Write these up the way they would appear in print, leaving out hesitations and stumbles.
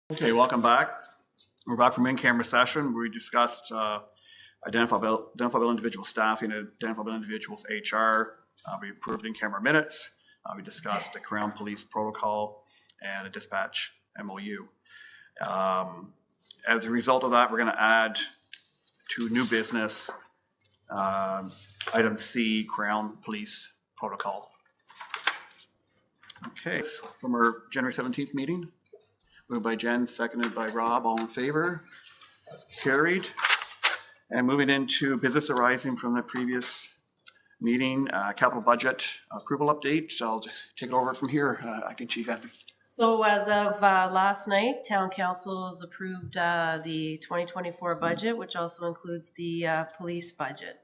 Okay, welcome back. We're back from in-camera session where we discussed identifiable individual staffing, identifiable individuals HR. We approved in-camera minutes. We discussed the Crown Police protocol and a dispatch MOU. As a result of that, we're going to add to new business item C, Crown Police protocol. Okay, so from our January 17th meeting. Moved by Jen, seconded by Rob. All in favor? That's carried. And moving into business arising from the previous meeting, capital budget approval update. So I'll just take it over from here. Acting Chief Anthony. So as of last night, Town Council has approved the 2024 budget, which also includes the police budget.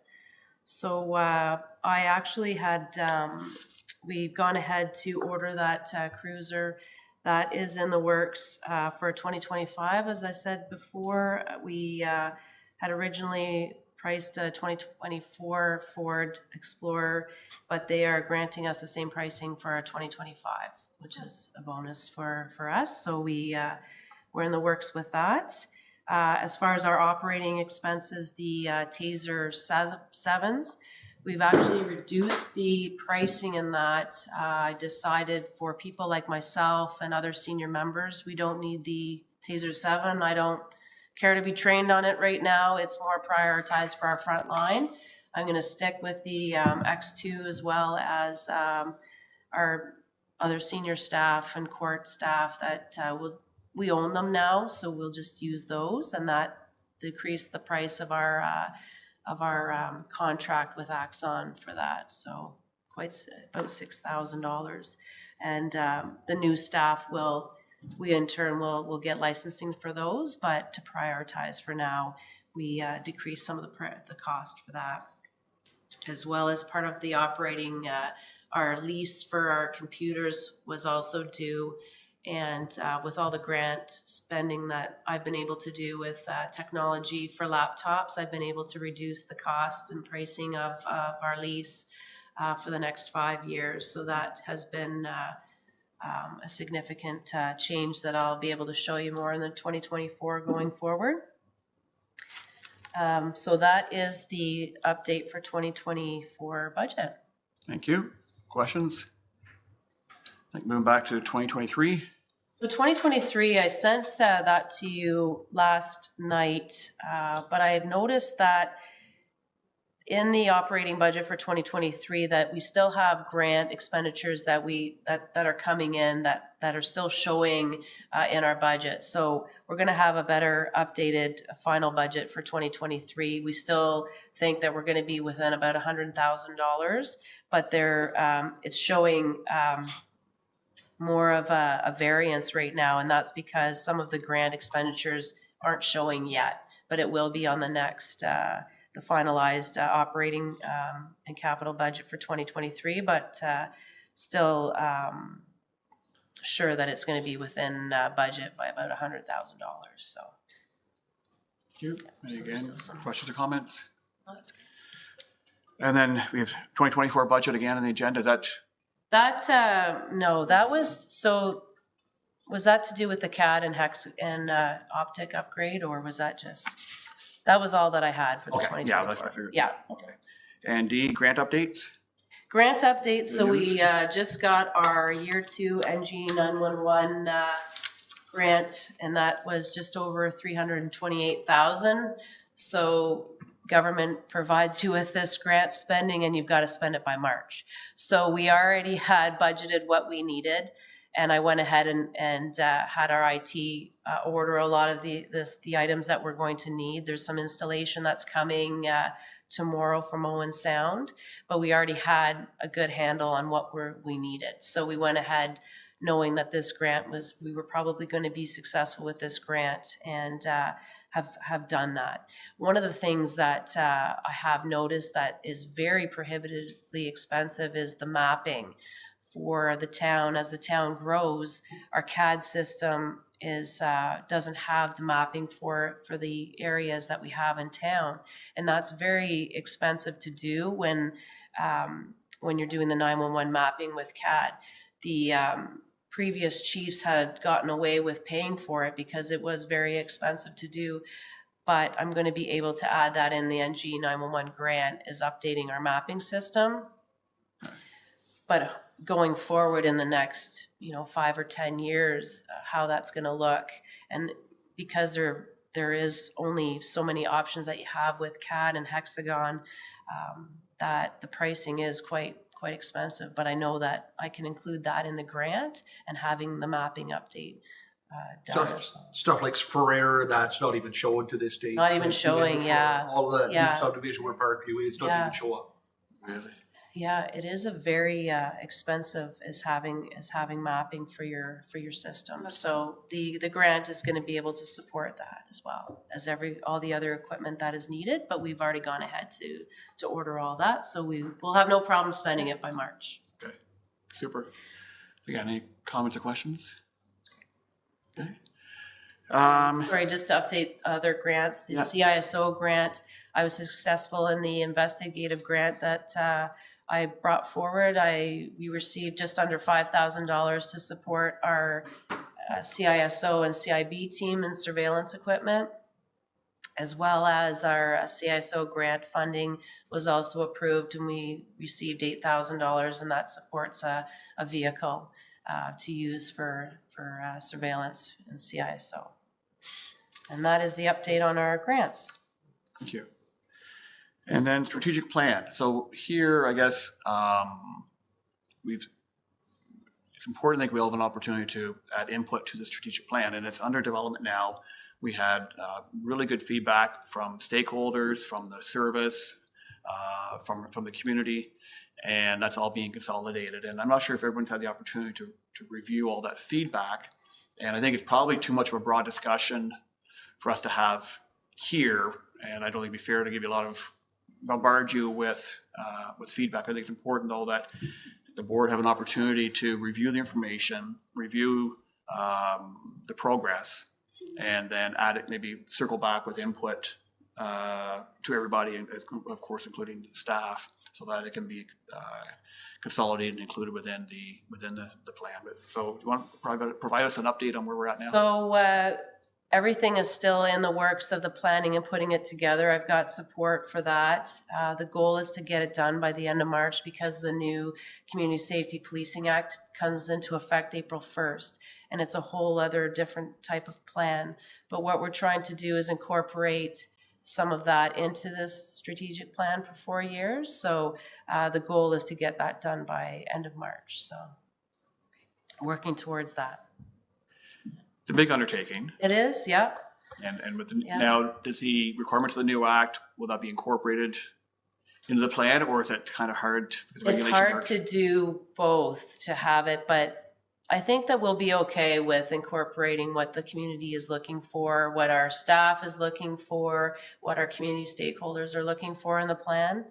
So I actually had, we've gone ahead to order that cruiser. That is in the works for 2025. As I said before, we had originally priced a 2024 Ford Explorer, but they are granting us the same pricing for our 2025, which is a bonus for us. So we're in the works with that. As far as our operating expenses, the Taser 7s, we've actually reduced the pricing in that. I decided for people like myself and other senior members, we don't need the Taser 7. I don't care to be trained on it right now. It's more prioritized for our front line. I'm going to stick with the X2 as well as our other senior staff and court staff that we own them now. So we'll just use those, and that decreased the price of our contract with Axon for that. So quite about $6,000. And the new staff we in turn will get licensing for those, but to prioritize for now, we decrease some of the cost for that. As well as part of the operating, our lease for our computers was also due. And with all the grant spending that I've been able to do with technology for laptops, I've been able to reduce the cost and pricing of our lease for the next 5 years. So that has been a significant change that I'll be able to show you more in the 2024 going forward. So that is the update for 2024 budget. Thank you. Questions? I think moving back to 2023. So 2023, I sent that to you last night, but I have noticed that in the operating budget for 2023 that we still have grant expenditures that are coming in that are still showing in our budget. So we're going to have a better updated final budget for 2023. We still think that we're going to be within about $100,000, but it's showing more of a variance right now, and that's because some of the grant expenditures aren't showing yet, but it will be on the next the finalized operating and capital budget for 2023, but still sure that it's going to be within budget by about $100,000. So thank you. And again, questions or comments? Oh, that's good. And then we have 2024 budget again on the agenda. Is that? No, that was that to do with the CAD and hex and optic upgrade, or was that just, that was all that I had for the 2024. Yeah, that's what I figured. Yeah. Okay. And D, grant updates? Grant updates. So we just got our year 2 NG 911 grant, and that was just over $328,000. So government provides you with this grant spending, and you've got to spend it by March. So we already had budgeted what we needed, and I went ahead and had our IT order a lot of the items that we're going to need. There's some installation that's coming tomorrow from Owen Sound, but we already had a good handle on what we needed. So we went ahead knowing that this grant we were probably going to be successful with this grant, and have done that. One of the things that I have noticed that is very prohibitively expensive is the mapping for the town. As the town grows, our CAD system doesn't have the mapping for the areas that we have in town, and that's very expensive to do when you're doing the 911 mapping with CAD. The previous chiefs had gotten away with paying for it because it was very expensive to do. But I'm going to be able to add that in the NG 911 grant, is updating our mapping system. But going forward in the next, 5 or 10 years, how that's going to look. And because there is only so many options that you have with CAD and Hexagon, that the pricing is quite expensive. But I know that I can include that in the grant and having the mapping update done. Stuff like Ferrer that's not even showing to this day. Not even showing, yeah. All the Yeah. subdivision where Park View is, don't even show up. Really? Yeah, it is a very expensive is having mapping for your system. So the grant is going to be able to support that as well as all the other equipment that is needed. But we've already gone ahead to order all that, so we will have no problem spending it by March. Okay, super. You got any comments or questions? Okay. Sorry, just to update other grants, the CISO grant, I was successful in the investigative grant that I brought forward. We received just under $5,000 to support our CISO and CIB team and surveillance equipment, as well as our CISO grant funding was also approved, and we received $8,000, and that supports a vehicle to use for surveillance and CISO. And that is the update on our grants. Thank you. And then strategic plan. So here, I guess, it's important that we all have an opportunity to add input to the strategic plan, and it's under development now. We had really good feedback from stakeholders, from the service, from the community, and that's all being consolidated. And I'm not sure if everyone's had the opportunity to review all that feedback. And I think it's probably too much of a broad discussion for us to have here. And I don't think it'd be fair to give you bombard you with feedback. I think it's important, though, that the board have an opportunity to review the information, review the progress, and then maybe circle back with input to everybody, and of course, including staff, so that it can be consolidated and included within the plan. So, do you want to provide us an update on where we're at now? So everything is still in the works of the planning and putting it together. I've got support for that. The goal is to get it done by the end of March, because the new Community Safety Policing Act comes into effect April 1st. And it's a whole other different type of plan. But what we're trying to do is incorporate some of that into this strategic plan for 4 years. So the goal is to get that done by end of March. So working towards that. It's a big undertaking. It is, yeah. And with now, does the requirements of the new act, will that be incorporated into the plan, or is it kind of hard? It's hard to do both, to have it, but I think that we'll be okay with incorporating what the community is looking for, what our staff is looking for, what our community stakeholders are looking for in the plan.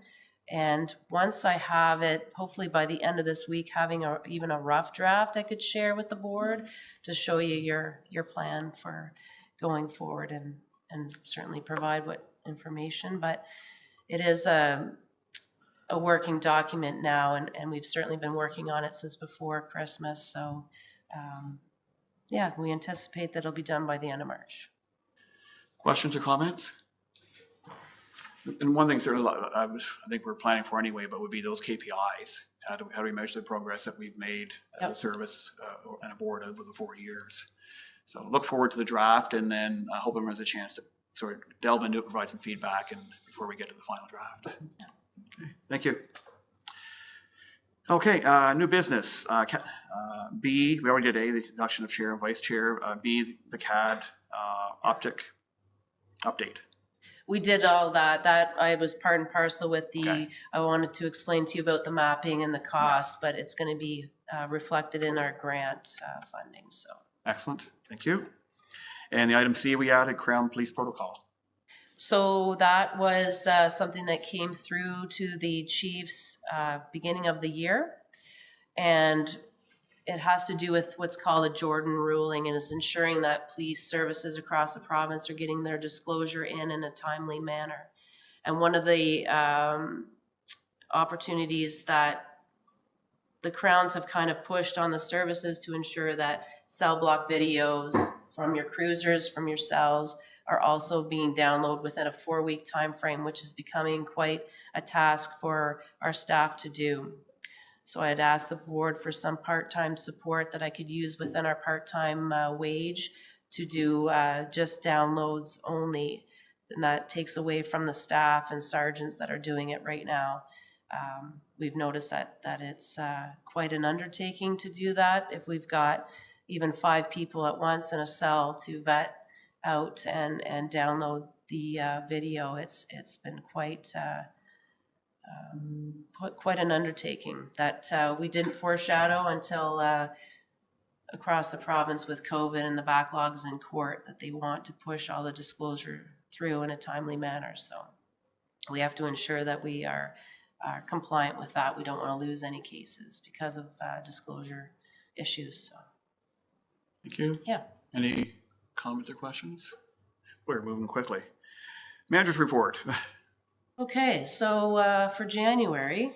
And once I have it, hopefully by the end of this week, having even a rough draft I could share with the board to show you your plan for going forward, and certainly provide what information. But it is a working document now, and we've certainly been working on it since before Christmas. So we anticipate that it'll be done by the end of March. Questions or comments? And one thing certainly I think we're planning for anyway, but would be those KPIs. How do we measure the progress that we've made as a service and a board over the 4 years? So look forward to the draft, and then I hope everyone has a chance to sort of delve into it, provide some feedback, and before we get to the final draft. Okay, thank you. Okay, new business. B, we already did A, the election of chair and vice chair. B, the CAD optic update. We did all that. That I was part and parcel with the, Okay. I wanted to explain to you about the mapping and the cost, but it's going to be reflected in our grant funding. So Excellent, thank you. And the item C, we added Crown Police Protocol. So that was something that came through to the chiefs beginning of the year. And it has to do with what's called a Jordan ruling, and is ensuring that police services across the province are getting their disclosure in a timely manner. And one of the opportunities that the Crowns have kind of pushed on the services to ensure that cell block videos from your cruisers, from your cells, are also being downloaded within a 4-week time frame, which is becoming quite a task for our staff to do. So I had asked the board for some part-time support that I could use within our part-time wage to do just downloads only. And that takes away from the staff and sergeants that are doing it right now. We've noticed that it's quite an undertaking to do that. If we've got even 5 people at once in a cell to vet out and download the video, it's been quite an undertaking that we didn't foreshadow until across the province with COVID and the backlogs in court, that they want to push all the disclosure through in a timely manner. So we have to ensure that we are compliant with that. We don't want to lose any cases because of disclosure issues. So. Thank you. Yeah. Any comments or questions? We're moving quickly. Manager's report. Okay, so for January,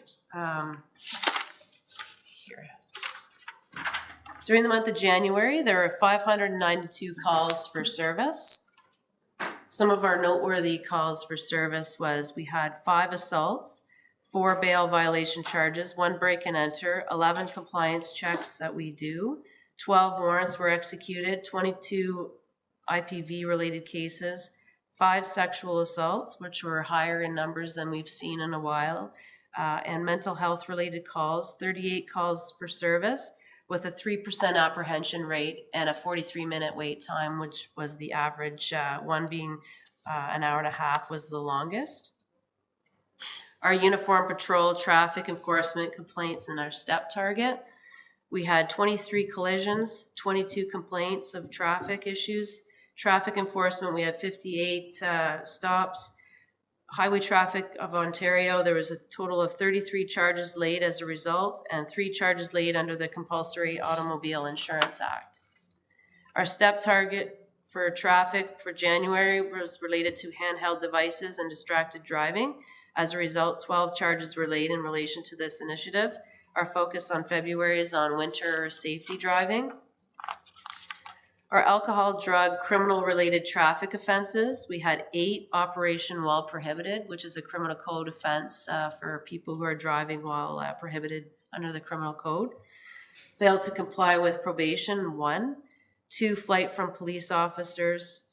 during the month of January, there were 592 calls for service. Some of our noteworthy calls for service was we had 5 assaults, 4 bail violation charges, 1 break and enter, 11 compliance checks that we do, 12 warrants were executed, 22 IPV related cases, 5 sexual assaults, which were higher in numbers than we've seen in a while, and mental health related calls, 38 calls for service with a 3% apprehension rate and a 43-minute wait time, which was the average, one being an hour and a half was the longest. Our uniform patrol, traffic enforcement complaints, and our step target. We had 23 collisions, 22 complaints of traffic issues. Traffic enforcement, we had 58 stops. Highway traffic of Ontario, there was a total of 33 charges laid as a result, and 3 charges laid under the Compulsory Automobile Insurance Act. Our step target for traffic for January was related to handheld devices and distracted driving. As a result, 12 charges were laid in relation to this initiative. Our focus on February is on winter safety driving. Our alcohol, drug, criminal-related traffic offenses, we had 8 operation while prohibited, which is a criminal code offense for people who are driving while prohibited under the criminal code. Failed to comply with probation, 1. 2 flight from police officers.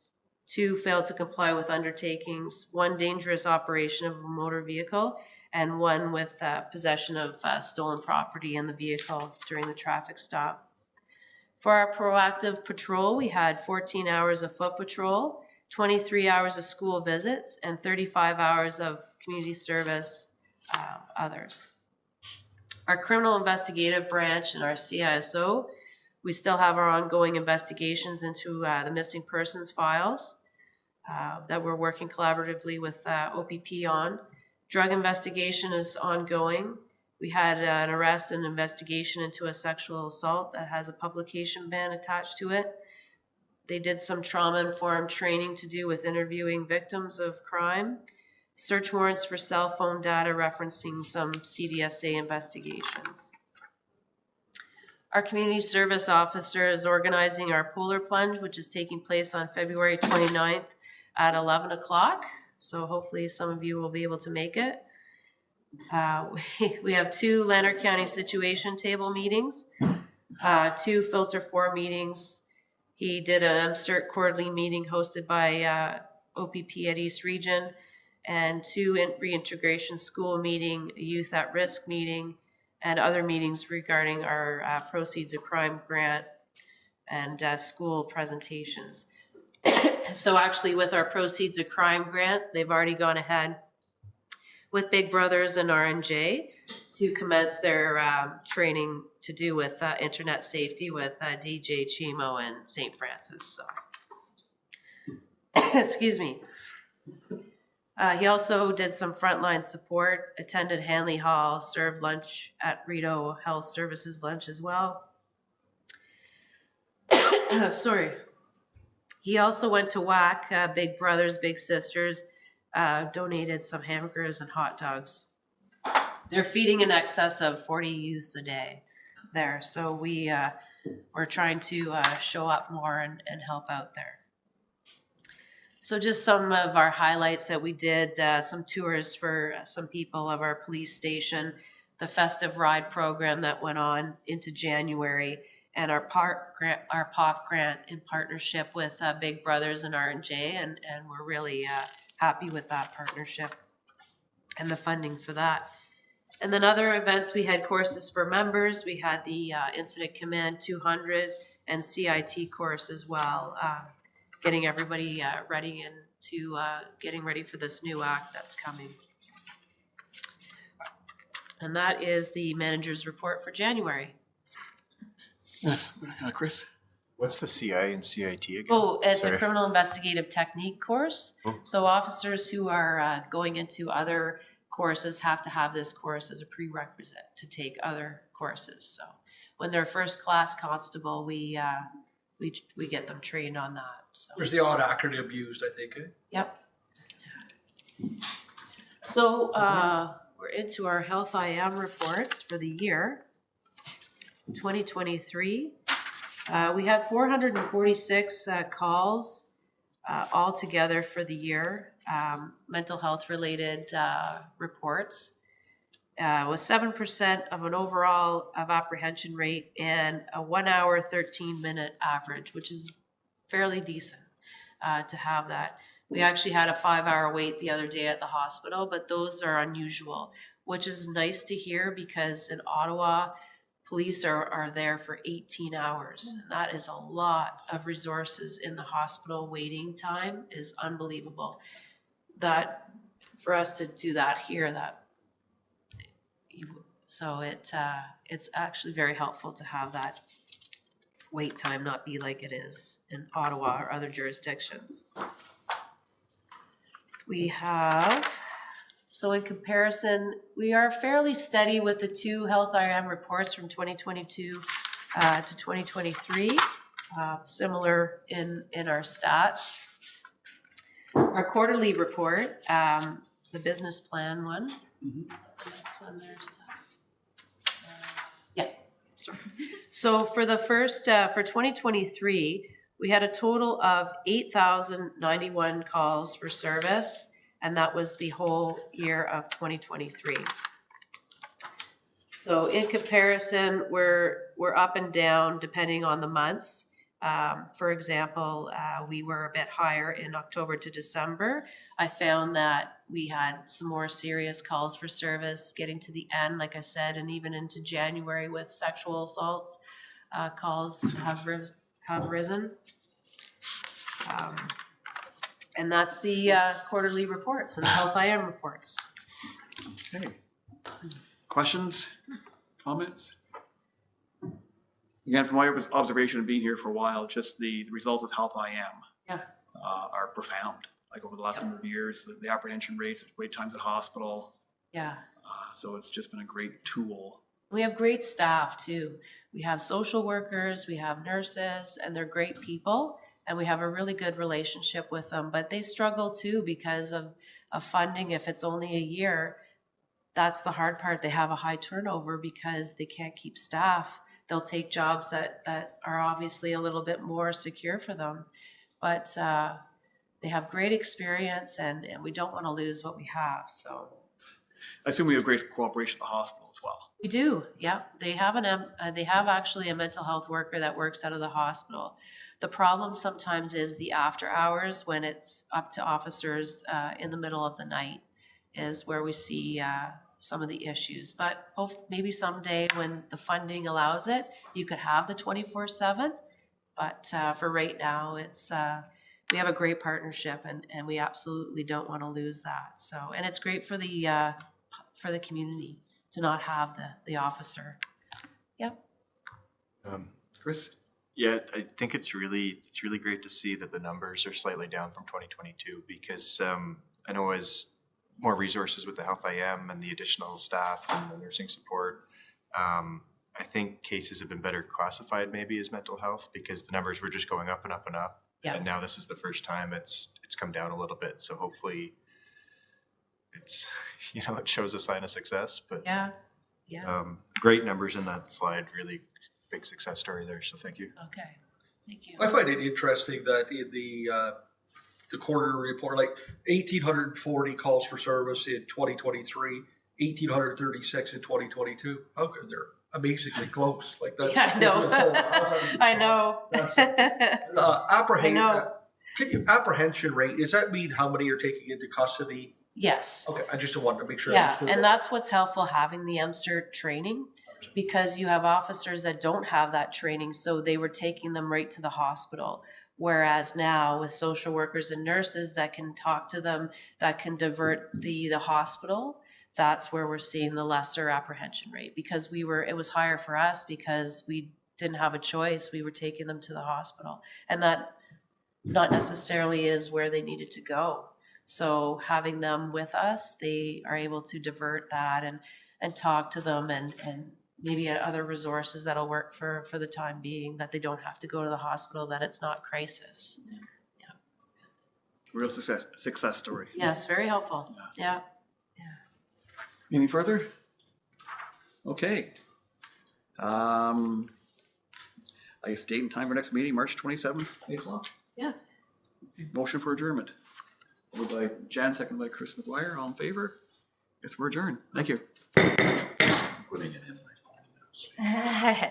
2 failed to comply with undertakings. 1 dangerous operation of a motor vehicle, and 1 with possession of stolen property in the vehicle during the traffic stop. For our proactive patrol, we had 14 hours of foot patrol, 23 hours of school visits, and 35 hours of community service others. Our criminal investigative branch and our CISO, we still have our ongoing investigations into the missing persons files that we're working collaboratively with OPP on. Drug investigation is ongoing. We had an arrest and investigation into a sexual assault that has a publication ban attached to it. They did some trauma-informed training to do with interviewing victims of crime. Search warrants for cell phone data referencing some CDSA investigations. Our community service officer is organizing our polar plunge, which is taking place on February 29th at 11 o'clock. So hopefully some of you will be able to make it. We have 2 Lanark County Situation Table meetings, 2 Filter 4 meetings. He did an MCERT quarterly meeting hosted by OPP at East Region, and 2 reintegration school meeting, a youth at risk meeting, and other meetings regarding our proceeds of crime grant and school presentations. So actually with our proceeds of crime grant, they've already gone ahead with Big Brothers and RNJ to commence their training to do with internet safety with DJ Chimo and St. Francis. So, excuse me. He also did some frontline support, attended Hanley Hall, served lunch at Rideau Health Services lunch as well. Sorry. He also went to WAC, Big Brothers, Big Sisters, donated some hamburgers and hot dogs. they're feeding in excess of 40 youths a day there. So we're trying to show up more and help out there. So just some of our highlights that we did, some tours for some people of our police station, the festive ride program that went on into January, and our POC grant in partnership with Big Brothers and R&J, and we're really happy with that partnership and the funding for that. And then other events, we had courses for members. We had the Incident Command 200 and CIT course as well, getting everybody ready and to getting ready for this new act that's coming. And that is the manager's report for January. Yes, Chris? What's the CI and CIT again? Oh, it's Sorry. a criminal investigative technique course. Oh. So officers who are going into other courses have to have this course as a prerequisite to take other courses. So when they're first class constable, we get them trained on that. So. There's the odd acronym used, I think. Yep. So we're into our Health IM reports for the year 2023. We had 446 calls altogether for the year, mental health related reports, with 7% of an overall of apprehension rate and a 1 hour, 13-minute average, which is fairly decent to have that. We actually had a 5-hour wait the other day at the hospital, but those are unusual, which is nice to hear because in Ottawa, police are there for 18 hours. That is a lot of resources in the hospital. Waiting time is unbelievable. That for us to do that here, so it's actually very helpful to have that wait time not be like it is in Ottawa or other jurisdictions. We have, so in comparison, we are fairly steady with the two Health IM reports from 2022 to 2023, similar in our stats. Our quarterly report, the business plan one. Mm-hmm. The next one there, yeah, sorry. So for the first, for 2023, we had a total of 8,091 calls for service, and that was the whole year of 2023. So in comparison, we're up and down depending on the months. For example, we were a bit higher in October to December. I found that we had some more serious calls for service getting to the end, like I said, and even into January with sexual assaults. Calls have risen. And that's the quarterly reports and the Health IM reports. Okay. Questions? Comments? Again, from my observation of being here for a while, just the results of Health IM are profound. Like over the last number of years, the apprehension rates, wait times at hospital. Yeah. So it's just been a great tool. We have great staff too. We have social workers, we have nurses, and they're great people. And we have a really good relationship with them, but they struggle too because of funding. If it's only a year, that's the hard part. They have a high turnover because they can't keep staff. They'll take jobs that are obviously a little bit more secure for them, but they have great experience and we don't want to lose what we have. So I assume we have great cooperation at the hospital as well. we do. Yeah. They have actually a mental health worker that works out of the hospital. The problem sometimes is the after hours when it's up to officers in the middle of the night is where we see some of the issues. But maybe someday when the funding allows it, you could have the 24/7. But for right now, it's we have a great partnership and we absolutely don't want to lose that. So, and it's great for the community to not have the officer. Yep. Chris? Yeah, I think it's really great to see that the numbers are slightly down from 2022 because I know as more resources with the Health IM and the additional staff and the nursing support, I think cases have been better classified maybe as mental health because the numbers were just going up and up and up. Yeah. And now this is the first time it's come down a little bit. So hopefully it's, it shows a sign of success, but Yeah, yeah, great numbers in that slide, really big success story there. So thank you. okay, thank you. I find it interesting that in the quarterly report, like 1,840 calls for service in 2023, 1,836 in 2022. How good, they're amazingly close. Like that's Yeah, I know. I know. That's I know. apprehension rate. Does that mean how many are taking into custody? Yes. Okay, I just wanted to make sure. I Yeah, understood and that. that's what's helpful having the MCERT training, because you have officers that don't have that training, so they were taking them right to the hospital. Whereas now with social workers and nurses that can talk to them, that can divert the hospital, that's where we're seeing the lesser apprehension rate, because it was higher for us because we didn't have a choice. We were taking them to the hospital, and that not necessarily is where they needed to go. So having them with us, they are able to divert that and talk to them and maybe other resources that'll work for the time being, that they don't have to go to the hospital, that it's not crisis. Real success story. Yes, very helpful. Yeah. Anything further? Okay. I guess date and time for next meeting, March 27th, 8 o'clock. Yeah. Motion for adjournment. Moved by Jan, second by Chris McGuire. All in favor? Guess we're adjourned. Thank you. Putting it in my phone.